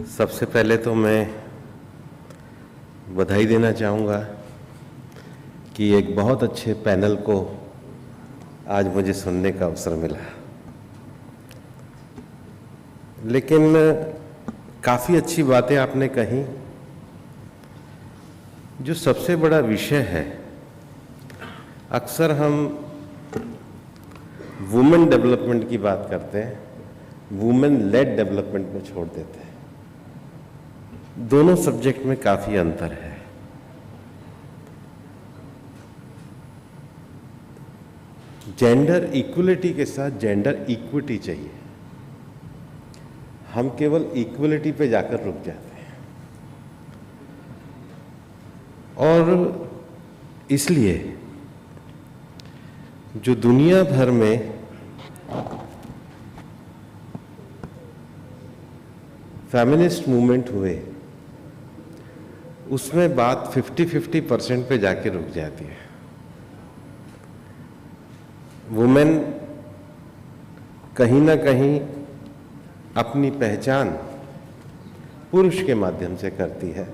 सबसे पहले तो मैं बधाई देना चाहूँगा कि एक बहुत अच्छे पैनल को आज मुझे सुनने का अवसर मिला। लेकिन काफ़ी अच्छी बातें आपने कही। जो सबसे बड़ा विषय है, अक्सर हम वुमेन डेवलपमेंट की बात करते हैं, वुमेन लेड डेवलपमेंट को छोड़ देते हैं। दोनों सब्जेक्ट में काफ़ी अंतर है। जेंडर इक्वलिटी के साथ जेंडर इक्विटी चाहिए। हम केवल इक्वलिटी पे जाकर रुक जाते हैं और इसलिए जो दुनिया भर में फेमिनिस्ट मूवमेंट हुए, उसमें बात 50-50% पे जाके रुक जाती है। वुमेन कहीं ना कहीं अपनी पहचान पुरुष के माध्यम से करती है।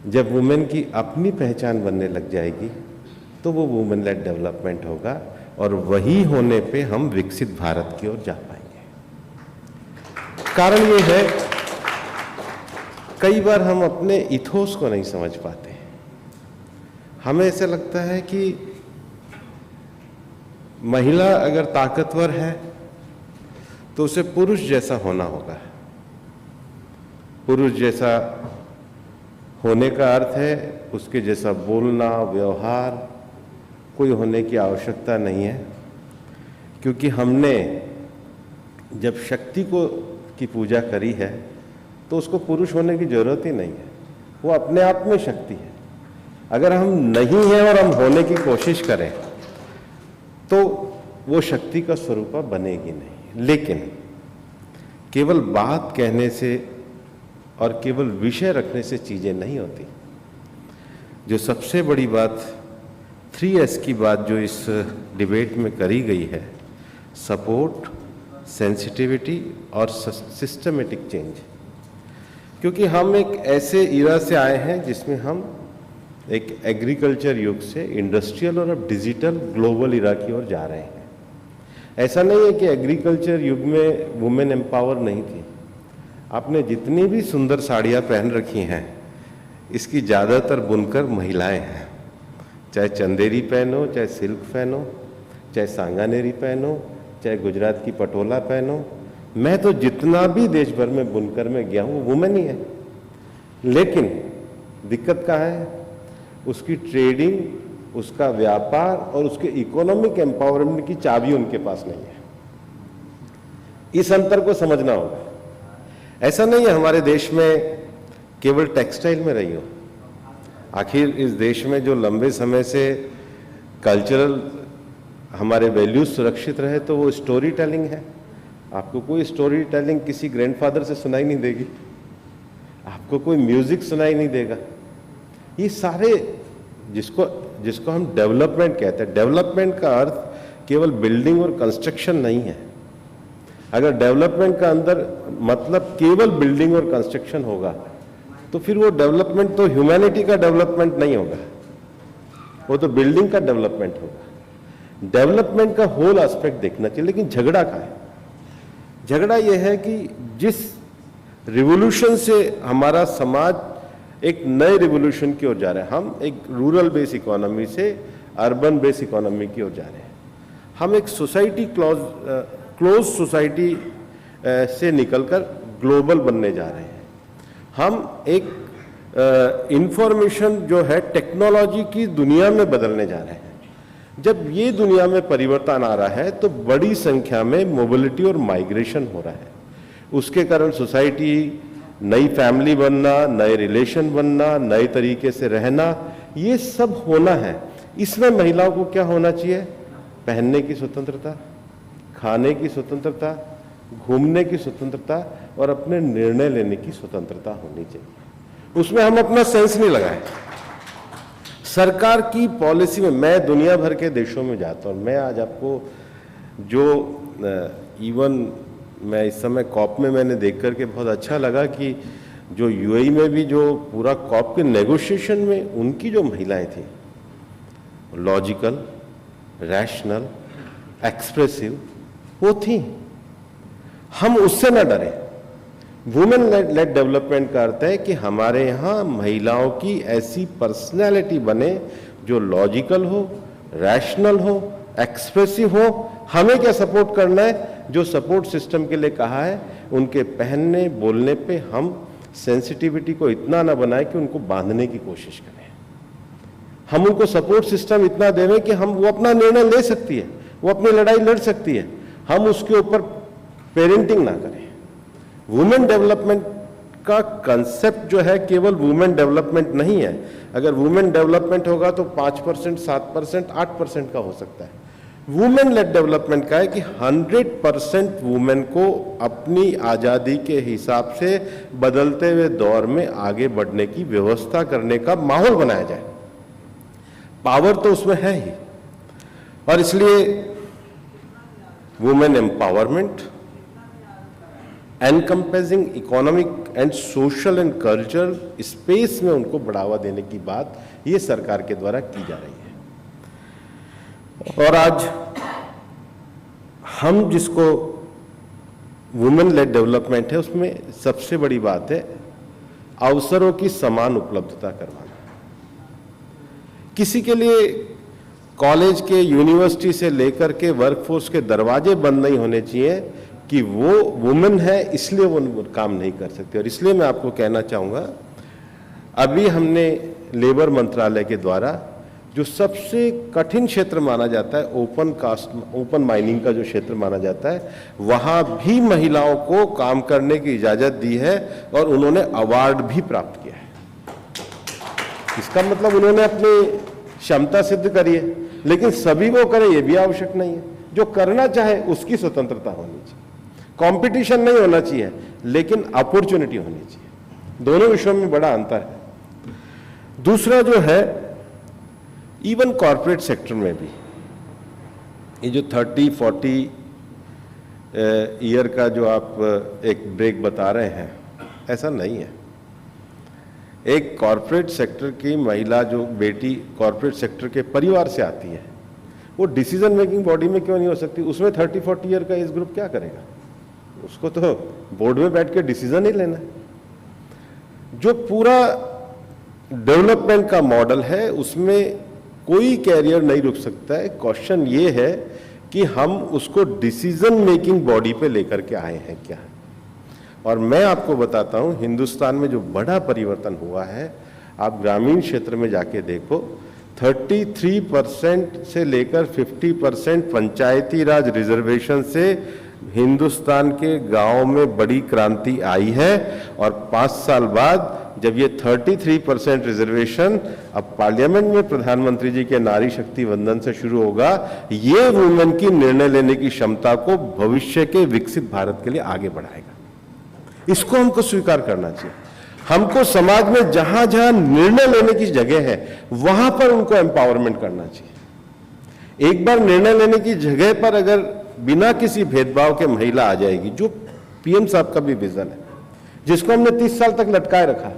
जब वुमेन की अपनी पहचान बनने लग जाएगी तो वो वुमेन लेड डेवलपमेंट होगा और वही होने पे हम विकसित भारत की ओर जा पाएंगे। कारण ये है, कई बार हम अपने इथोस को नहीं समझ पाते। हमें ऐसा लगता है कि महिला अगर ताकतवर है तो उसे पुरुष जैसा होना होगा। पुरुष जैसा होने का अर्थ है उसके जैसा बोलना, व्यवहार कोई होने की आवश्यकता नहीं है, क्योंकि हमने जब शक्ति की पूजा करी है तो उसको पुरुष होने की जरूरत ही नहीं है। वो अपने आप में शक्ति है। अगर हम नहीं हैं और हम होने की कोशिश करें तो वो शक्ति का स्वरूप बनेगी नहीं। लेकिन केवल बात कहने से और केवल विषय रखने से चीजें नहीं होती। जो सबसे बड़ी बात 3S की बात जो इस डिबेट में करी गई है, सपोर्ट, सेंसिटिविटी और सिस्टमेटिक चेंज। क्योंकि हम एक ऐसे इरा से आए हैं जिसमें हम एक एग्रीकल्चर युग से इंडस्ट्रियल और अब डिजिटल ग्लोबल इरा की ओर जा रहे हैं। ऐसा नहीं है कि एग्रीकल्चर युग में वुमेन एम्पावर नहीं थी। आपने जितनी भी सुंदर साड़ियाँ पहन रखी हैं, इसकी ज़्यादातर बुनकर महिलाएं हैं। चाहे चंदेरी पहनो, चाहे सिल्क पहनो, चाहे सांगानेरी पहनो, चाहे गुजरात की पटोला पहनो। मैं तो जितना भी देश भर में बुनकर में गया हूँ, वुमेन ही है। लेकिन दिक्कत कहाँ है? उसकी ट्रेडिंग, उसका व्यापार और उसके इकोनॉमिक एम्पावरमेंट की चाबी उनके पास नहीं है। इस अंतर को समझना होगा। ऐसा नहीं है हमारे देश में केवल टेक्सटाइल में रही हो। आखिर इस देश में जो लंबे समय से कल्चरल हमारे वैल्यूज सुरक्षित रहे तो वो स्टोरी टेलिंग है। आपको कोई स्टोरी टेलिंग किसी ग्रैंडफादर से सुनाई नहीं देगी, आपको कोई म्यूजिक सुनाई नहीं देगा। ये सारे जिसको हम डेवलपमेंट कहते हैं, डेवलपमेंट का अर्थ केवल बिल्डिंग और कंस्ट्रक्शन नहीं है। अगर डेवलपमेंट का अंदर मतलब केवल बिल्डिंग और कंस्ट्रक्शन होगा तो फिर वो डेवलपमेंट तो ह्यूमैनिटी का डेवलपमेंट नहीं होगा, वो तो बिल्डिंग का डेवलपमेंट होगा। डेवलपमेंट का होल एस्पेक्ट देखना चाहिए। लेकिन झगड़ा का है, झगड़ा ये है कि जिस रिवोल्यूशन से हमारा समाज एक नए रिवोल्यूशन की ओर जा रहा है, हम एक रूरल बेस इकोनॉमी से अर्बन बेस इकोनॉमी की ओर जा रहे हैं। हम एक सोसाइटी क्लोज सोसाइटी से निकलकर ग्लोबल बनने जा रहे हैं। हम एक इंफॉर्मेशन जो है टेक्नोलॉजी की दुनिया में बदलने जा रहे हैं। जब ये दुनिया में परिवर्तन आ रहा है तो बड़ी संख्या में मोबिलिटी और माइग्रेशन हो रहा है। उसके कारण सोसाइटी, नई फैमिली बनना, नए रिलेशन बनना, नए तरीके से रहना, ये सब होना है। इसमें महिलाओं को क्या होना चाहिए? पहनने की स्वतंत्रता, खाने की स्वतंत्रता, घूमने की स्वतंत्रता और अपने निर्णय लेने की स्वतंत्रता होनी चाहिए। उसमें हम अपना सेंस नहीं लगाए। सरकार की पॉलिसी में, मैं दुनिया भर के देशों में जाता हूँ, मैं आज आपको जो इवन मैं इस समय कॉप में मैंने देख करके बहुत अच्छा लगा कि जो यूएई में भी जो पूरा कॉप के नेगोशिएशन में उनकी जो महिलाएं थी, लॉजिकल, रैशनल, एक्सप्रेसिव वो थी। हम उससे ना डरें। वुमेन लेड डेवलपमेंट का अर्थ है कि हमारे यहाँ महिलाओं की ऐसी पर्सनैलिटी बने जो लॉजिकल हो, रैशनल हो, एक्सप्रेसिव हो। हमें क्या सपोर्ट करना है? जो सपोर्ट सिस्टम के लिए कहा है, उनके पहनने बोलने पे हम सेंसिटिविटी को इतना ना बनाए कि उनको बांधने की कोशिश करें। हम उनको सपोर्ट सिस्टम इतना देवें कि वो अपना निर्णय ले सकती है, वो अपनी लड़ाई लड़ सकती है। हम उसके ऊपर पेरेंटिंग ना करें। वुमेन डेवलपमेंट का कंसेप्ट जो है केवल वुमेन डेवलपमेंट नहीं है। अगर वुमेन डेवलपमेंट होगा तो 5%, 7%, 8% का हो सकता है। वुमेन लेड डेवलपमेंट का है कि 100% वुमेन को अपनी आज़ादी के हिसाब से बदलते हुए दौर में आगे बढ़ने की व्यवस्था करने का माहौल बनाया जाए। पावर तो उसमें है ही, और इसलिए women empowerment, encompassing economic and social and cultural space में उनको बढ़ावा देने की बात ये सरकार के द्वारा की जा रही है। और आज हम जिसको वुमेन लेड डेवलपमेंट है, उसमें सबसे बड़ी बात है अवसरों की समान उपलब्धता करवाना। किसी के लिए कॉलेज के, यूनिवर्सिटी से लेकर के वर्कफोर्स के दरवाजे बंद नहीं होने चाहिए कि वो वुमेन है इसलिए वो काम नहीं कर सकते। और इसलिए मैं आपको कहना चाहूँगा, अभी हमने लेबर मंत्रालय के द्वारा जो सबसे कठिन क्षेत्र माना जाता है, ओपन माइनिंग का जो क्षेत्र माना जाता है, वहाँ भी महिलाओं को काम करने की इजाज़त दी है और उन्होंने अवार्ड भी प्राप्त किया है। इसका मतलब उन्होंने अपनी क्षमता सिद्ध करी है। लेकिन सभी वो करें ये भी आवश्यक नहीं है। जो करना चाहे उसकी स्वतंत्रता होनी चाहिए, कंपटीशन नहीं होना चाहिए, लेकिन अपॉर्चुनिटी होनी चाहिए। दोनों विषयों में बड़ा अंतर है। दूसरा जो है, इवन कॉर्पोरेट सेक्टर में भी ये जो 30-40 ईयर का जो आप एक ब्रेक बता रहे हैं, ऐसा नहीं है। एक कॉर्पोरेट सेक्टर की महिला जो बेटी कॉर्पोरेट सेक्टर के परिवार से आती है, वो डिसीजन मेकिंग बॉडी में क्यों नहीं हो सकती? उसमें 30-40 ईयर का एज ग्रुप क्या करेगा? उसको तो बोर्ड में बैठ के डिसीजन ही लेना है। जो पूरा डेवलपमेंट का मॉडल है उसमें कोई कैरियर नहीं रुक सकता है। क्वेश्चन ये है कि हम उसको डिसीजन मेकिंग बॉडी पे लेकर के आए हैं क्या। और मैं आपको बताता हूं, हिंदुस्तान में जो बड़ा परिवर्तन हुआ है, आप ग्रामीण क्षेत्र में जाके देखो, 33% से लेकर 50% पंचायती राज रिजर्वेशन से हिंदुस्तान के गांव में बड़ी क्रांति आई है। और 5 साल बाद जब ये 33% रिजर्वेशन अब पार्लियामेंट में प्रधानमंत्री जी के नारी शक्ति वंदन से शुरू होगा, ये वुमेन की निर्णय लेने की क्षमता को भविष्य के विकसित भारत के लिए आगे बढ़ाएगा। इसको हमको स्वीकार करना चाहिए। हमको समाज में जहां जहां निर्णय लेने की जगह है वहां पर उनको एम्पावरमेंट करना चाहिए। एक बार निर्णय लेने की जगह पर अगर बिना किसी भेदभाव के महिला आ जाएगी, जो पीएम साहब का भी विजन है, जिसको हमने 30 साल तक लटकाए रखा,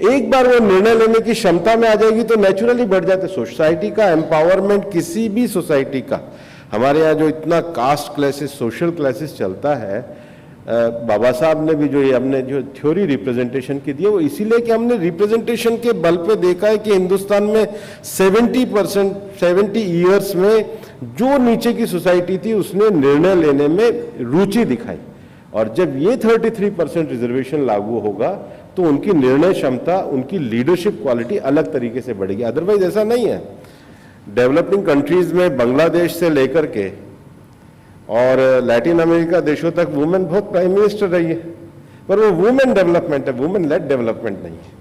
एक बार वो निर्णय लेने की क्षमता में आ जाएगी तो नेचुरली बढ़ जाते। सोसाइटी का एम्पावरमेंट, किसी भी सोसाइटी का, हमारे यहाँ जो इतना कास्ट क्लासेस, सोशल क्लासेस चलता है, बाबा साहब ने भी जो ये हमने जो थ्योरी रिप्रेजेंटेशन की दी है, वो इसीलिए कि हमने रिप्रेजेंटेशन के बल पे देखा है कि हिंदुस्तान में 70 ईयर्स में जो नीचे की सोसाइटी थी उसने निर्णय लेने में रुचि दिखाई। और जब ये 33% रिजर्वेशन लागू होगा तो उनकी निर्णय क्षमता, उनकी लीडरशिप क्वालिटी अलग तरीके से बढ़ेगी। अदरवाइज ऐसा नहीं है। डेवलपिंग कंट्रीज में बांग्लादेश से लेकर के और लैटिन अमेरिका देशों तक वुमेन बहुत प्राइम मिनिस्टर रही है, पर वो वुमेन डेवलपमेंट है, वुमेन लेड डेवलपमेंट नहीं है।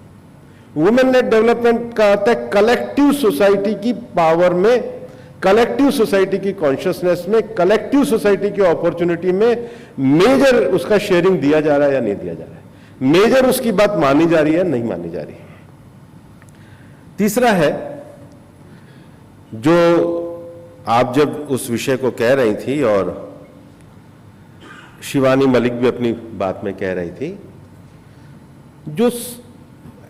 वुमेन लेड डेवलपमेंट का अर्थ है कलेक्टिव सोसाइटी की पावर में, कलेक्टिव सोसाइटी की कॉन्शियसनेस में, कलेक्टिव सोसाइटी की अपॉर्चुनिटी में मेजर उसका शेयरिंग दिया जा रहा है या नहीं दिया जा रहा है, मेजर उसकी बात मानी जा रही है नहीं मानी जा रही है। तीसरा है, जो आप जब उस विषय को कह रही थी और शिवानी मलिक भी अपनी बात में कह रही थी,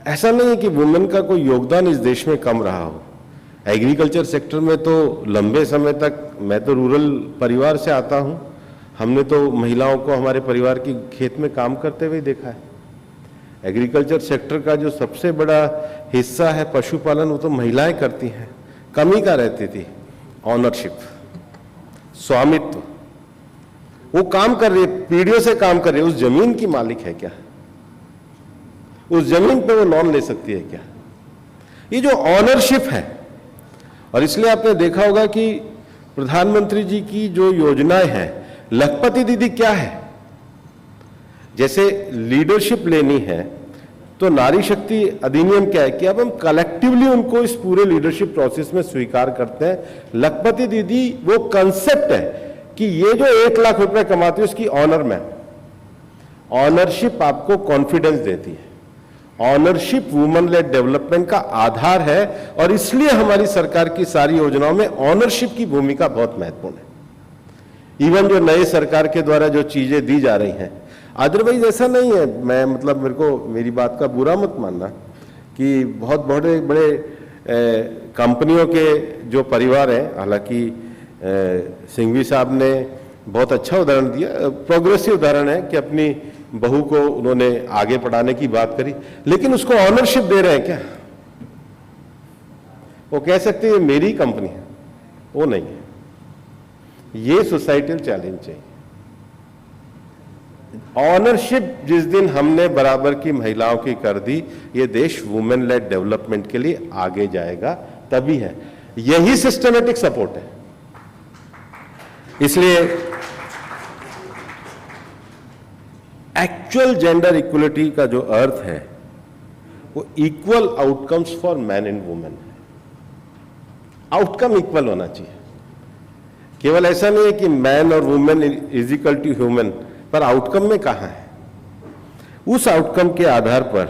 ऐसा नहीं है कि वुमेन का कोई योगदान इस देश में कम रहा हो। एग्रीकल्चर सेक्टर में तो लंबे समय तक, मैं तो रूरल परिवार से आता हूं, हमने तो महिलाओं को हमारे परिवार की खेत में काम करते हुए देखा है। एग्रीकल्चर सेक्टर का जो सबसे बड़ा हिस्सा है पशुपालन, वो तो महिलाएं करती हैं। कमी का रहती थी ऑनरशिप, स्वामित्व। वो काम कर रही है, पीढ़ियों से काम कर रही है, उस जमीन की मालिक है क्या? उस जमीन पे वो लोन ले सकती है क्या? ये जो ऑनरशिप है, और इसलिए आपने देखा होगा कि प्रधानमंत्री जी की जो योजनाएं हैं, लखपति दीदी क्या है, जैसे लीडरशिप लेनी है तो नारी शक्ति अधिनियम क्या है कि अब हम कलेक्टिवली उनको इस पूरे लीडरशिप प्रोसेस में स्वीकार करते हैं। लखपति दीदी वो कंसेप्ट है कि ये जो 1 लाख रुपए कमाती है उसकी ऑनर में, ऑनरशिप आपको कॉन्फिडेंस देती है। ऑनरशिप वुमेन लेड डेवलपमेंट का आधार है, और इसलिए हमारी सरकार की सारी योजनाओं में ऑनरशिप की भूमिका बहुत महत्वपूर्ण है। इवन जो नए सरकार के द्वारा जो चीजें दी जा रही हैं, अदरवाइज ऐसा नहीं है, मैं मतलब मेरी बात का बुरा मत मानना कि बहुत बड़े बड़े कंपनियों के जो परिवार हैं, हालांकि सिंघवी साहब ने बहुत अच्छा उदाहरण दिया, प्रोग्रेसिव उदाहरण है कि अपनी बहू को उन्होंने आगे पढ़ाने की बात करी, लेकिन उसको ऑनरशिप दे रहे हैं क्या? वो कह सकते हैं मेरी कंपनी है, वो नहीं है। ये सोसाइटल चैलेंज चाहिए। ऑनरशिप जिस दिन हमने बराबर की महिलाओं की कर दी, ये देश वुमेन लेड डेवलपमेंट के लिए आगे जाएगा, तभी है। यही सिस्टमेटिक सपोर्ट है। इसलिए एक्चुअल जेंडर इक्वलिटी का जो अर्थ है वो equal outcomes for man and women है। आउटकम इक्वल होना चाहिए। केवल ऐसा नहीं है कि मैन और women is equal to human, पर आउटकम में कहां है? उस आउटकम के आधार पर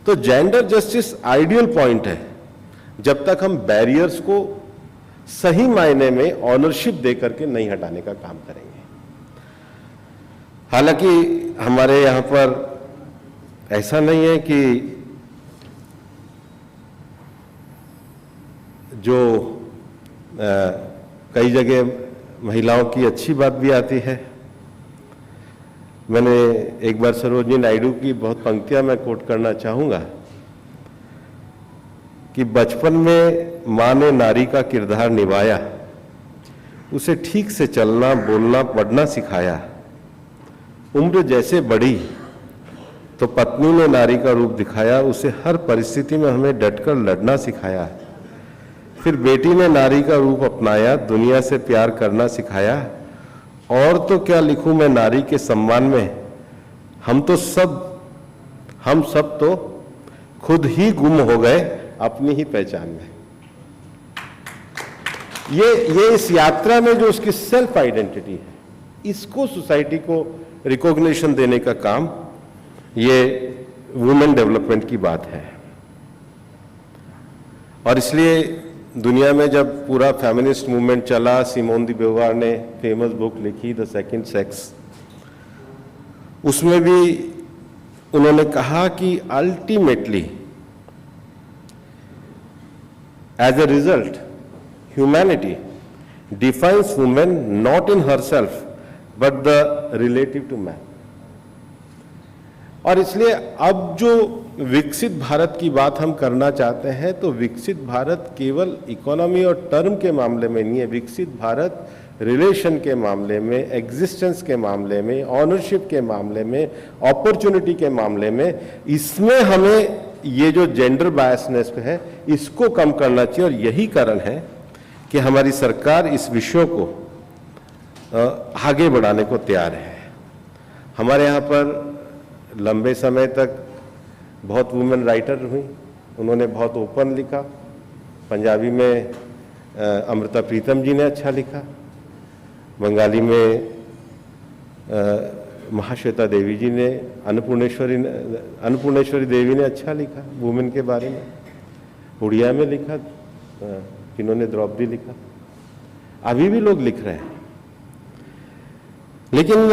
तो जेंडर जस्टिस आइडियल पॉइंट है, जब तक हम बैरियर्स को सही मायने में ऑनरशिप देकर के नहीं हटाने का काम करेंगे। हालांकि हमारे यहां पर ऐसा नहीं है कि जो कई जगह महिलाओं की अच्छी बात भी आती है। मैंने एक बार सरोजिनी नायडू की बहुत पंक्तियां मैं कोट करना चाहूंगा कि बचपन में मां ने नारी का किरदार निभाया, उसे ठीक से चलना, बोलना, पढ़ना सिखाया। उम्र जैसे बढ़ी तो पत्नी ने नारी का रूप दिखाया, उसे हर परिस्थिति में हमें डटकर लड़ना सिखाया। फिर बेटी ने नारी का रूप अपनाया, दुनिया से प्यार करना सिखाया। और तो क्या लिखूं मैं नारी के सम्मान में, हम सब तो खुद ही गुम हो गए अपनी ही पहचान में। ये इस यात्रा में जो उसकी सेल्फ आइडेंटिटी है, इसको सोसाइटी को रिकॉग्निशन देने का काम ये वुमेन डेवलपमेंट की बात है। और इसलिए दुनिया में जब पूरा फेमिनिस्ट मूवमेंट चला, सिमोन दी ब्यूवार ने फेमस बुक लिखी द सेकंड सेक्स, उसमें भी उन्होंने कहा कि ultimately as a result humanity defines women not in herself but the relative to man. और इसलिए अब जो विकसित भारत की बात हम करना चाहते हैं, तो विकसित भारत केवल इकोनॉमी और टर्म के मामले में नहीं है। विकसित भारत रिलेशन के मामले में, एग्जिस्टेंस के मामले में, ऑनरशिप के मामले में, अपॉर्चुनिटी के मामले में, इसमें हमें ये जो जेंडर बायसनेस है इसको कम करना चाहिए। और यही कारण है कि हमारी सरकार इस विषय को आगे बढ़ाने को तैयार है। हमारे यहाँ पर लंबे समय तक बहुत वुमेन राइटर हुई, उन्होंने बहुत ओपन लिखा। पंजाबी में अमृता प्रीतम जी ने अच्छा लिखा, बंगाली में महाश्वेता देवी जी ने, अन्नपूर्णेश्वरी देवी ने अच्छा लिखा वुमेन के बारे में। उड़िया में लिखा, किन्होंने द्रौपदी लिखा, अभी भी लोग लिख रहे हैं। लेकिन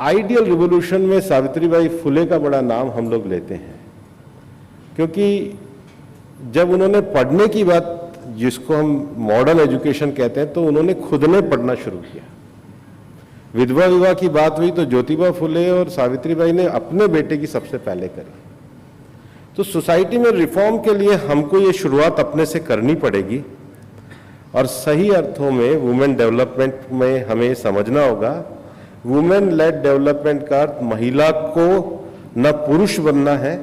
आइडियल रिवॉल्यूशन में सावित्रीबाई फुले का बड़ा नाम हम लोग लेते हैं, क्योंकि जब उन्होंने पढ़ने की बात, जिसको हम मॉडर्न एजुकेशन कहते हैं, तो उन्होंने खुद ने पढ़ना शुरू किया। विधवा विवाह की बात हुई तो ज्योतिबा फुले और सावित्रीबाई ने अपने बेटे की सबसे पहले करी। तो सोसाइटी में रिफॉर्म के लिए हमको ये शुरुआत अपने से करनी पड़ेगी, और सही अर्थों में वुमेन डेवलपमेंट में हमें समझना होगा, वुमेन लेड डेवलपमेंट का अर्थ महिला को न पुरुष बनना है,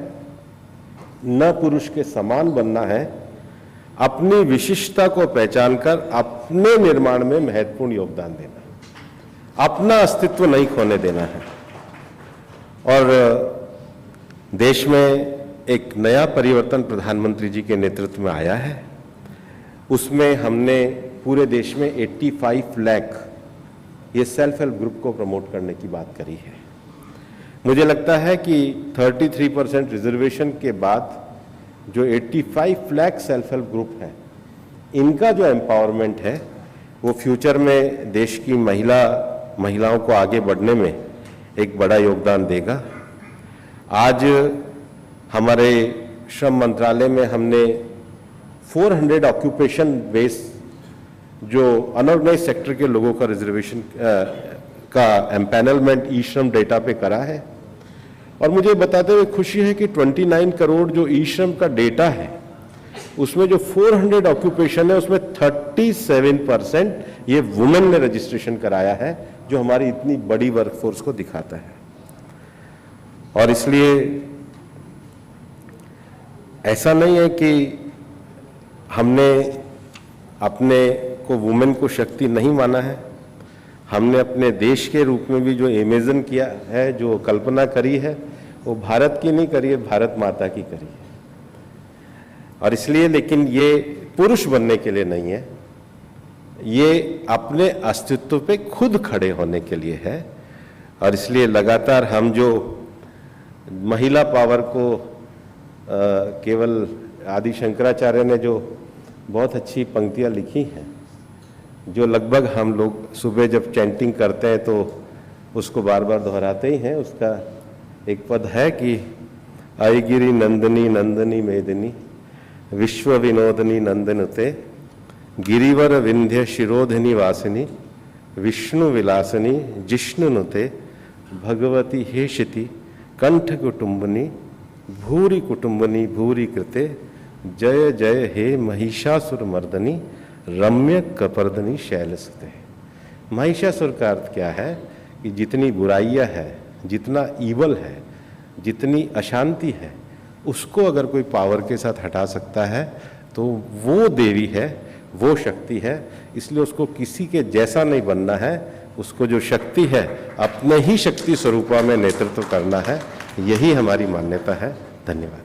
न पुरुष के समान बनना है, अपनी विशिष्टता को पहचान कर अपने निर्माण में महत्वपूर्ण योगदान देना, अपना अस्तित्व नहीं खोने देना है। और देश में एक नया परिवर्तन प्रधानमंत्री जी के नेतृत्व में आया है। उसमें हमने पूरे देश में 85 लाख ये सेल्फ हेल्प ग्रुप को प्रमोट करने की बात करी है। मुझे लगता है कि 33% रिजर्वेशन के बाद जो 85 लाख सेल्फ हेल्प ग्रुप है, इनका जो एम्पावरमेंट है वो फ्यूचर में देश की महिलाओं को आगे बढ़ने में एक बड़ा योगदान देगा। आज हमारे श्रम मंत्रालय में हमने 400 ऑक्यूपेशन बेस जो अनऑर्गेनाइज सेक्टर के लोगों का रिजर्वेशन का एम्पैनलमेंट ई श्रम डेटा पे करा है, और मुझे बताते हुए खुशी है कि 29 करोड़ जो ई श्रम का डेटा है, उसमें जो 400 ऑक्यूपेशन है उसमें 37% ये वुमेन ने रजिस्ट्रेशन कराया है, जो हमारी इतनी बड़ी वर्कफोर्स को दिखाता है। और इसलिए ऐसा नहीं है कि हमने अपने को वुमेन को शक्ति नहीं माना है। हमने अपने देश के रूप में भी जो इमेजिन किया है, जो कल्पना करी है, वो भारत की नहीं करी है, भारत माता की करी है। और इसलिए, लेकिन ये पुरुष बनने के लिए नहीं है, ये अपने अस्तित्व पे खुद खड़े होने के लिए है। और इसलिए लगातार हम जो महिला पावर को केवल आदि शंकराचार्य ने जो बहुत अच्छी पंक्तियां लिखी हैं, जो लगभग हम लोग सुबह जब चैंटिंग करते हैं तो उसको बार बार दोहराते ही हैं। उसका एक पद है कि आईगिरी नंदनी नंदनी मेदिनी विश्व विनोदनी नंदनुते गिरिवर विंध्य शिरोधनी वासिनी विष्णु विलासनी जिष्णुनुते भगवती हेशिति कंठ कुटुंबनी भूरी कुटुंबनी भूरी कृते जय जय हे महिषासुर मर्दनी रम्य कपर्दनी शैलसुते। महिषासुर का अर्थ क्या है कि जितनी बुराइयां है, जितना ईवल है, जितनी अशांति है, उसको अगर कोई पावर के साथ हटा सकता है तो वो देवी है, वो शक्ति है। इसलिए उसको किसी के जैसा नहीं बनना है, उसको जो शक्ति है अपने ही शक्ति स्वरूपा में नेतृत्व करना है। यही हमारी मान्यता है। धन्यवाद।